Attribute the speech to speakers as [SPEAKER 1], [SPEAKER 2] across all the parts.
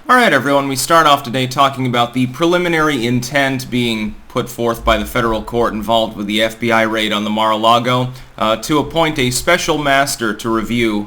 [SPEAKER 1] Alright everyone, we start off today talking about the preliminary intent being put forth by the federal court involved with the FBI raid on the Mar-a-Lago to appoint a special master to review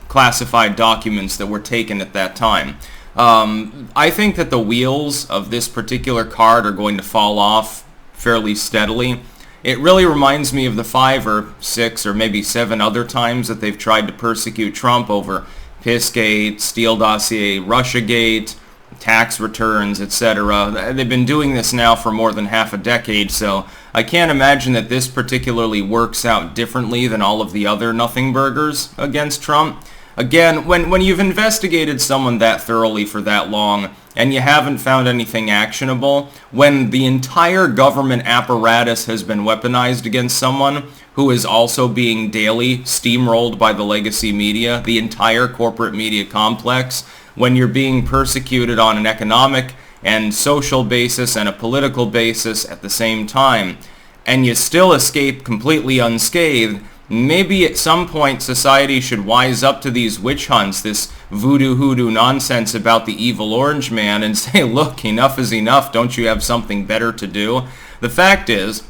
[SPEAKER 1] classified documents that were taken at that time. I think that the wheels of this particular cart are going to fall off fairly steadily. It really reminds me of the 5 or 6 or maybe 7 other times that they've tried to persecute Trump over Pissgate, Steele dossier, Russiagate, tax returns, etc. They've been doing this now for more than half a decade, so I can't imagine that this particularly works out differently than all of the other nothing burgers against Trump. Again, when you've investigated someone that thoroughly for that long and you haven't found anything actionable, when the entire government apparatus has been weaponized against someone who is also being daily steamrolled by the legacy media, the entire corporate media complex, when you're being persecuted on an economic and social basis and a political basis at the same time, and you still escape completely unscathed, maybe at some point society should wise up to these witch hunts, this voodoo hoodoo nonsense about the evil orange man, and say, look, enough is enough, don't you have something better to do? The fact is,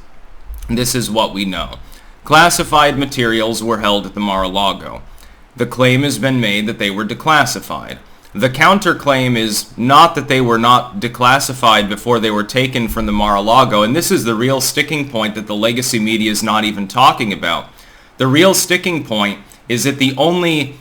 [SPEAKER 1] this is what we know. Classified materials were held at the Mar-a-Lago. The claim has been made that they were declassified. The counterclaim is not that they were not declassified before they were taken from the Mar-a-Lago, and this is the real sticking point that the legacy media is not even talking about. The real sticking point is that the only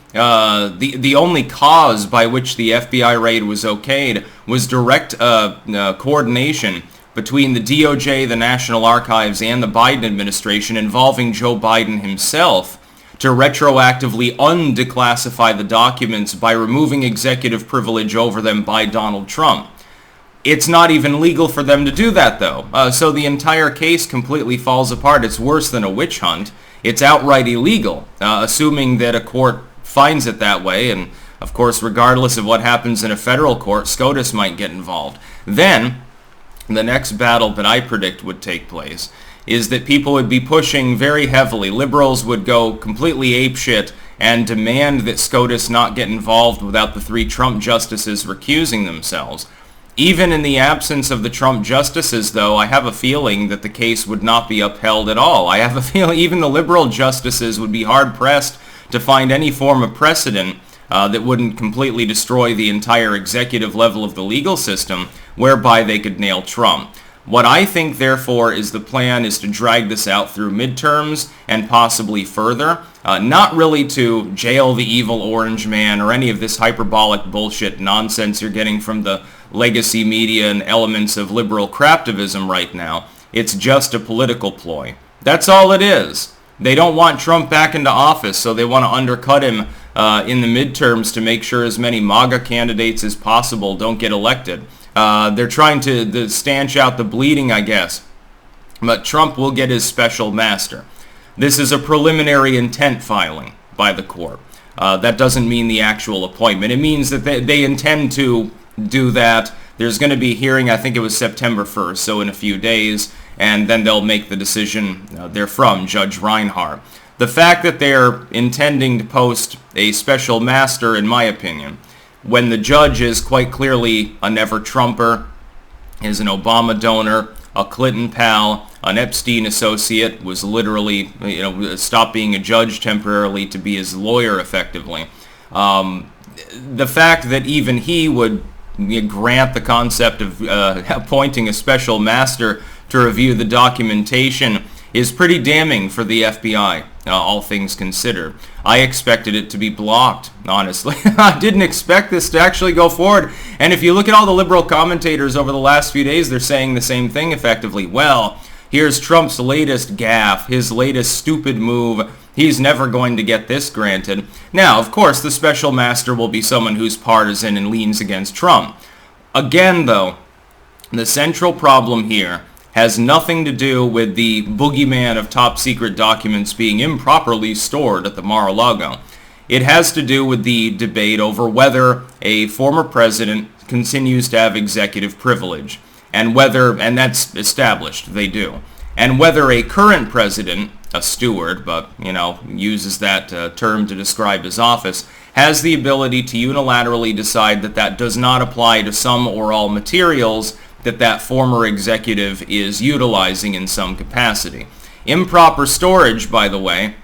[SPEAKER 1] cause by which the FBI raid was okayed was direct coordination between the DOJ, the National Archives, and the Biden administration involving Joe Biden himself to retroactively undeclassify the documents by removing executive privilege over them by Donald Trump. It's not even legal for them to do that, though. So the entire case completely falls apart. It's worse than a witch hunt. It's outright illegal, assuming that a court finds it that way. And, of course, regardless of what happens in a federal court, SCOTUS might get involved. Then, the next battle that I predict would take place is that people would be pushing very heavily. Liberals would go completely apeshit and demand that SCOTUS not get involved without the 3 Trump justices recusing themselves. Even in the absence of the Trump justices, though, I have a feeling that the case would not be upheld at all. I have a feeling even the liberal justices would be hard-pressed to find any form of precedent that wouldn't completely destroy the entire executive level of the legal system, whereby they could nail Trump. What I think, therefore, is the plan is to drag this out through midterms and possibly further, not really to jail the evil orange man or any of this hyperbolic bullshit nonsense you're getting from the legacy media and elements of liberal craptivism right now. It's just a political ploy. That's all it is. They don't want Trump back into office, so they want to undercut him in the midterms to make sure as many MAGA candidates as possible don't get elected. They're trying to stanch out the bleeding, I guess. But Trump will get his special master. This is a preliminary intent filing by the court. That doesn't mean the actual appointment. It means that they intend to do that. There's going to be a hearing, I think it was September 1st, so in a few days, and then they'll make the decision therefrom, Judge Reinhardt. The fact that they're intending to post a special master, in my opinion, when the judge is quite clearly a never-Trumper, is an Obama donor, a Clinton pal, an Epstein associate, was literally, stopped being a judge temporarily to be his lawyer effectively. The fact that even he would grant the concept of appointing a special master to review the documentation is pretty damning for the FBI, all things considered. I expected it to be blocked, honestly. I didn't expect this to actually go forward. And if you look at all the liberal commentators over the last few days, they're saying the same thing effectively. Well, here's Trump's latest gaffe, his latest stupid move. He's never going to get this granted. Now, of course, the special master will be someone who's partisan and leans against Trump. Again, though, the central problem here has nothing to do with the boogeyman of top-secret documents being improperly stored at the Mar-a-Lago. It has to do with the debate over whether a former president continues to have executive privilege, and that's established, they do, and whether a current president a steward, but, uses that term to describe his office, has the ability to unilaterally decide that that does not apply to some or all materials that former executive is utilizing in some capacity. Improper storage, by the way,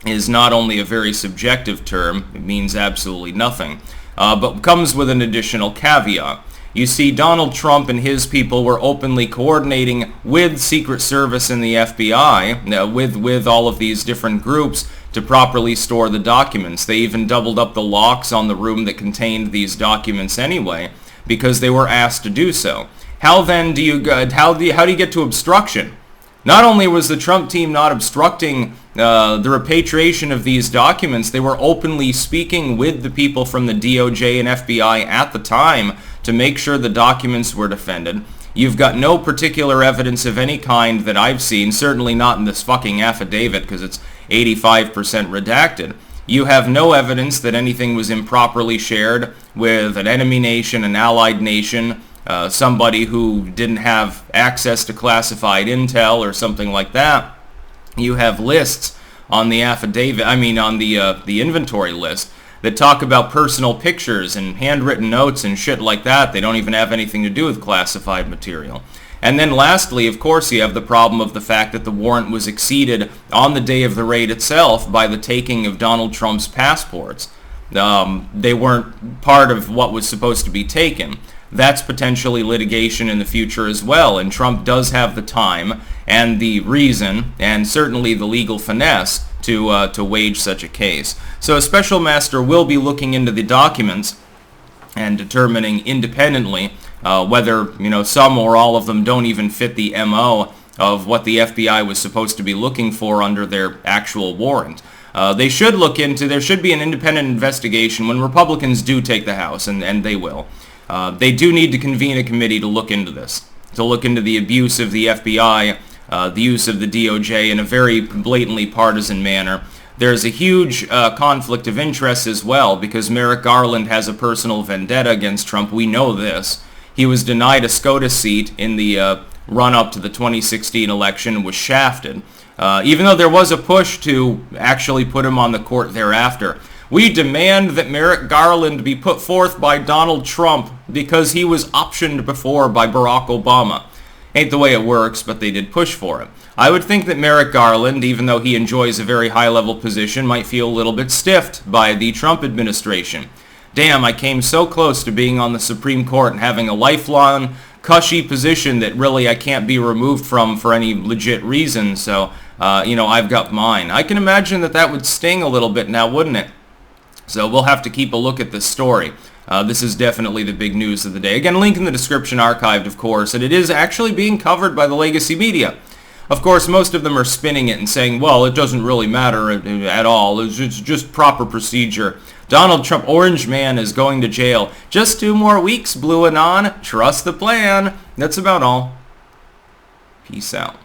[SPEAKER 1] is not only a very subjective term, it means absolutely nothing, but comes with an additional caveat. You see, Donald Trump and his people were openly coordinating with Secret Service and the FBI, with all of these different groups, to properly store the documents. They even doubled up the locks on the room that contained these documents anyway, because they were asked to do so. How then do you get to obstruction? Not only was the Trump team not obstructing the repatriation of these documents, they were openly speaking with the people from the DOJ and FBI at the time to make sure the documents were defended. You've got no particular evidence of any kind that I've seen, certainly not in this fucking affidavit because it's 85% redacted. You have no evidence that anything was improperly shared with an enemy nation, an allied nation, somebody who didn't have access to classified intel or something like that. You have lists on the affidavit, on the inventory list, that talk about personal pictures and handwritten notes and shit like that. They don't even have anything to do with classified material. And then lastly, of course, you have the problem of the fact that the warrant was exceeded on the day of the raid itself by the taking of Donald Trump's passports. They weren't part of what was supposed to be taken. That's potentially litigation in the future as well, and Trump does have the time and the reason and certainly the legal finesse to wage such a case. So a special master will be looking into the documents and determining independently whether some or all of them don't even fit the MO of what the FBI was supposed to be looking for under their actual warrant. There should be an independent investigation when Republicans do take the House, and they will. They do need to convene a committee to look into this, to look into the abuse of the FBI, the use of the DOJ in a very blatantly partisan manner. There's a huge conflict of interest as well because Merrick Garland has a personal vendetta against Trump. We know this. He was denied a SCOTUS seat in the run-up to the 2016 election and was shafted, even though there was a push to actually put him on the court thereafter. We demand that Merrick Garland be put forth by Donald Trump because he was optioned before by Barack Obama. Ain't the way it works, but they did push for it. I would think that Merrick Garland, even though he enjoys a very high-level position, might feel a little bit stiffed by the Trump administration. Damn, I came so close to being on the Supreme Court and having a lifelong, cushy position that really I can't be removed from for any legit reason, so, I've got mine. I can imagine that would sting a little bit now, wouldn't it? So we'll have to keep a look at this story. This is definitely the big news of the day. Again, link in the description, archived, of course, and it is actually being covered by the legacy media. Of course, most of them are spinning it and saying, well, it doesn't really matter at all. It's just proper procedure. Donald Trump, Orange Man, is going to jail. Just 2 more weeks, Blue Anon. Trust the plan. That's about all. Peace out.